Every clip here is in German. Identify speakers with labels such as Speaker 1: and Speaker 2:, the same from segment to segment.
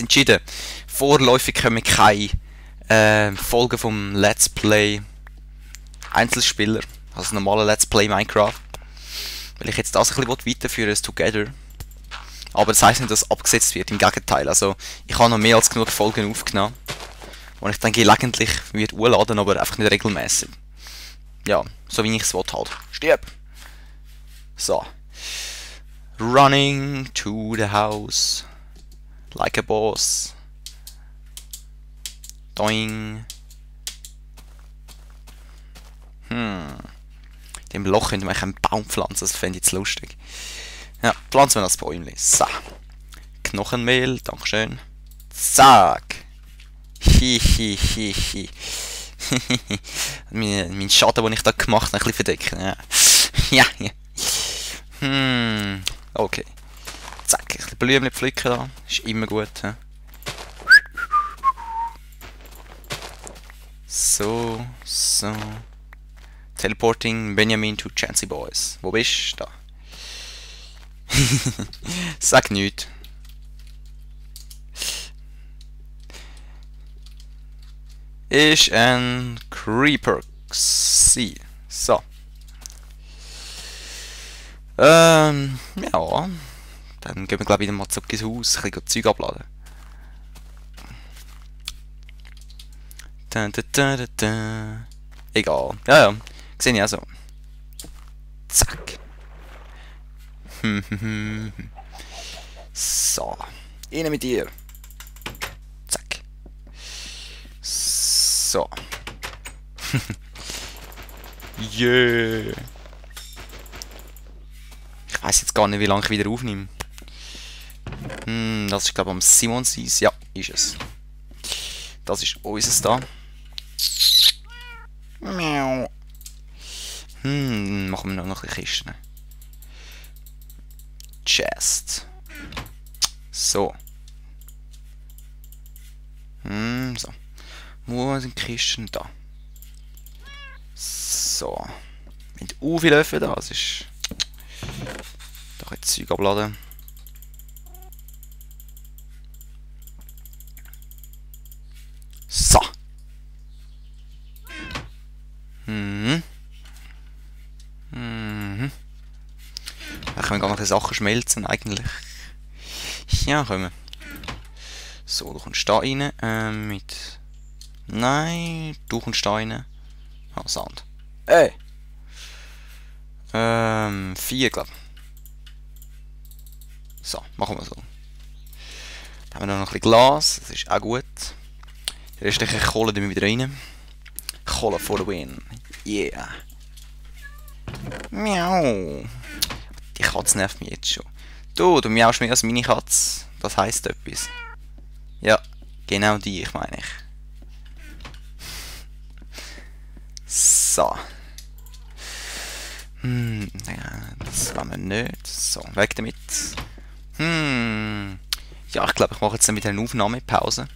Speaker 1: entschieden, vorläufig kommen keine Folgen vom Let's Play Einzelspieler, also normale Let's Play Minecraft, weil ich jetzt das ein bisschen weiterführen will, Together. Aber das heisst nicht, dass es abgesetzt wird, im Gegenteil. Also ich habe noch mehr als genug Folgen aufgenommen, und ich dann gelegentlich wird hochladen, aber einfach nicht regelmäßig. Ja, so wie ich es will halt. Stirb! So. Running to the house. Like a boss. Doing. Dem Loch könnte man einen Baum pflanzen, das fände ich jetzt lustig. Ja, pflanzen wir das Bäumchen. So. Knochenmehl, dankeschön. Zack. Hihihihi. mein Schaden, den ich da gemacht habe, ein bisschen verdecken. Ja. Ja. Okay. Zack, ein bisschen Blümchen pflücken da. Ist immer gut. He? So. Teleporting Benjamin to Chancy Boys. Wo bist du? Da. Sag nichts. Ist ein Creeper. So. Ja. Dann gehen wir glaube ich wieder mal zurück ins Haus, ein bisschen Zeug abladen. Egal. Ja. Sehe ich auch so. Zack. So. Rein mit dir. Zack. So. Yeah. Ich weiß jetzt gar nicht, wie lange ich wieder aufnehme. Das ist glaube ich am Simonsseis. Ja, ist es. Das ist unseres da. Miau. Machen wir noch ein bisschen Kisten. Chest. So. So. Wo sind die Kisten da? So. Mit viel Öfen da. Das ist. Da kann ich Zeug abladen. So. Da können wir gar noch Sachen schmelzen eigentlich. Ja, können wir. So, du kommst da rein. Mit. Nein, du kommst da rein. Ah, Sand. Ey! 4, glaube ich. So, machen wir so. Dann haben wir noch ein bisschen Glas, das ist auch gut. Die restliche Kohle tun wir wieder rein. Kohle for the win. Yeah. Miau. Die Katze nervt mich jetzt schon. Du miaust mehr als meine Katze. Das heisst etwas. Ja, genau die, ich meine ich. So. Das wollen wir nicht. So, weg damit. Ja, ich glaube, ich mache jetzt wieder eine Aufnahmepause.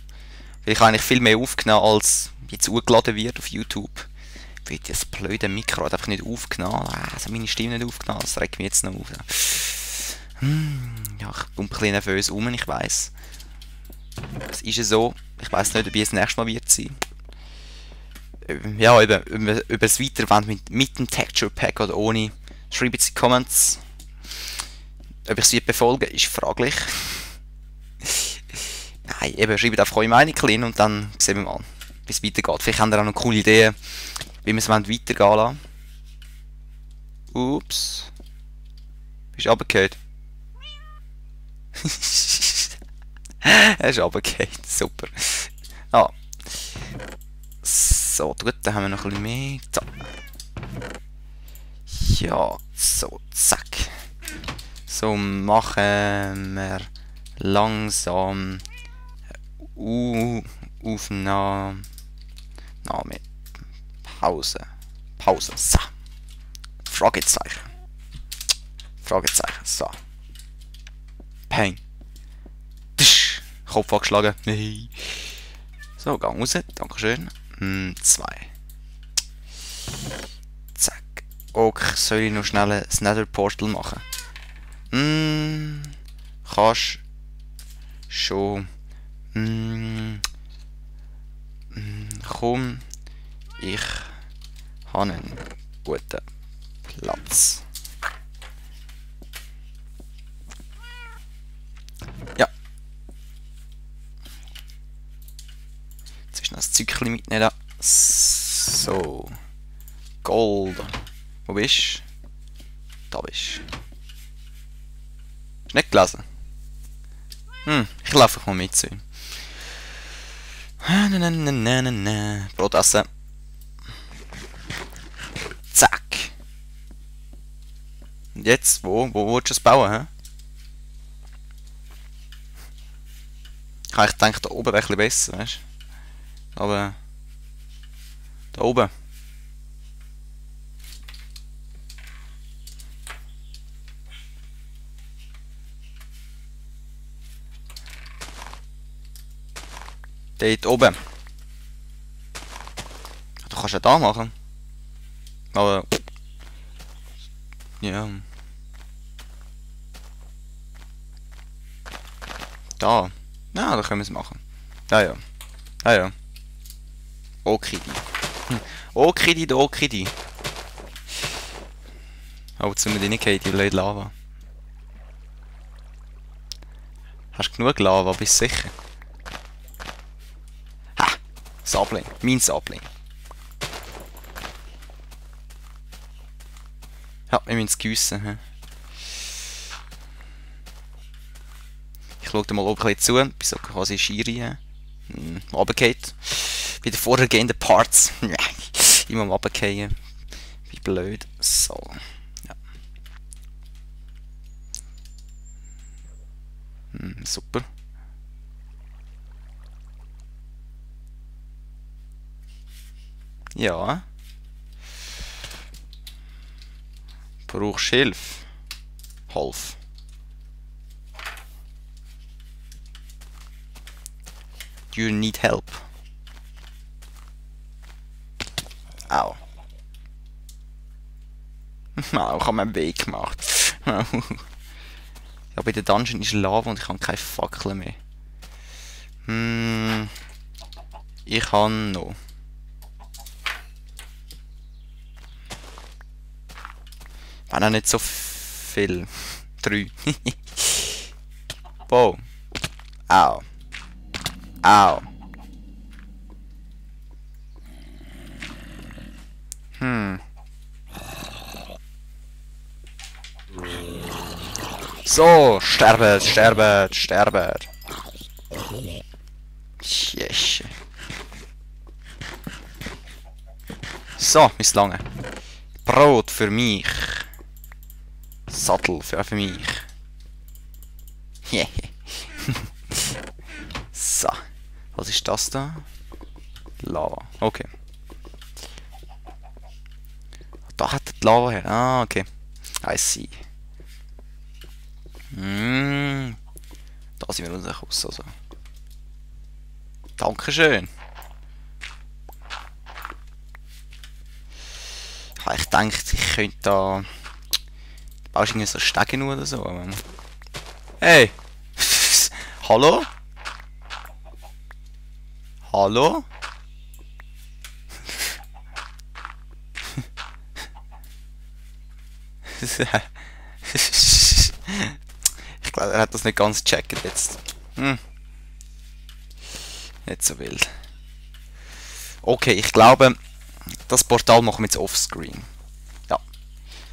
Speaker 1: Weil ich eigentlich viel mehr aufgenommen, als jetzt hochgeladen wird auf YouTube. Weil das blöde Mikro hat einfach nicht aufgenommen. Also meine Stimme nicht aufgenommen, das regt mich jetzt noch auf. Ja, ich bin ein bisschen nervös ich weiss. Das ist ja so. Ich weiss nicht, ob ich das nächste Mal wird sein. Ja, über das Weiterwenden mit dem Texture Pack oder ohne. Schreibt in die Comments. Ob ich es wird befolgen, ist fraglich. Nein, eben, schreibt einfach eure Meinung rein und dann sehen wir mal, wie es weitergeht. Vielleicht habt ihr auch noch coole Ideen, wie wir es weitergehen lassen. Ups. Bist du runtergefallen? Er ist runtergefallen, super. Ah. So, gut, dann haben wir noch ein bisschen mehr. So. Ja, so, zack. So, machen wir langsam Aufnahme. Pause. So. Fragezeichen. So. Peng. Kopf angeschlagen. Nee. So, gang raus. Dankeschön. 2. Zack. Okay, soll ich noch schnell ein Nether Portal machen? Kannst schon Komm, ich habe einen guten Platz. Ja. Jetzt ist noch das Zückchen mitnehmen. So. Gold. Wo bist du? Da bist du. Hast du nicht gelesen? Ich laufe mal mit zu ihm. Brot essen. Zack. Und jetzt, wo willst du es bauen, hä? Ich habe gedacht, da oben wäre ein bisschen besser, weißt du? Aber da oben. Dort oben. Du kannst ja da machen. Aber ja. Da. Ja, da können wir es machen. Ja, ja. Ja, ja. Okidi. Okidi, okidi. Aber zu mir nicht die blöde Lava. Hast du genug Lava, bist du sicher? Ha! Sapling. Mein Sapling. Ja, wir müssen es giessen. He? Ich schaue dir mal oben ein bisschen zu, bis so quasi Schiri runtergeht. Bei den vorhergehenden Parts. Immer am runtergehen. Wie blöd. So. Ja. Super. Ja. Brauchst Hilfe? Half. Do you need help? Au. Au, ich habe meinen Weg gemacht. Ja, bei der Dungeon ist Lava und ich habe keine Fackeln mehr. Ich habe noch. Wenn auch nicht so viel. 3. Wow. Au. Au. So, sterbet, sterbet, sterbet. Yes. So, ist lange. Brot für mich. Sattel für mich. Yeah. So. Was ist das da? Lava. Okay. Da hat die Lava her. Ah, okay. I see. Da sind wir uns raus. Also. Dankeschön. Ich denke, ich könnte da. Baust du irgendwie so Stegen oder so? Hey! Hallo? Hallo? Ich glaube, er hat das nicht ganz gecheckt jetzt. Nicht so wild. Okay, ich glaube, das Portal machen wir jetzt offscreen. Ja.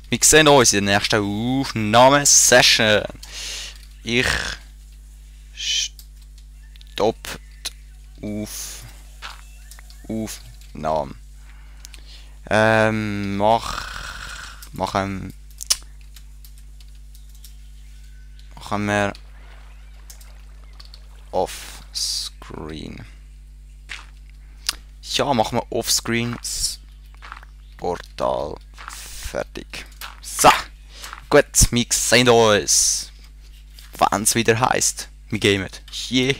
Speaker 1: Wir sehen uns in der nächsten Aufnahmesession. Ich stopp Aufnahme. Machen wir offscreen. Ja, machen wir offscreen das Portal fertig. So, gut, wir sehen uns, wenn es wieder heisst, wir gamen. Yeah.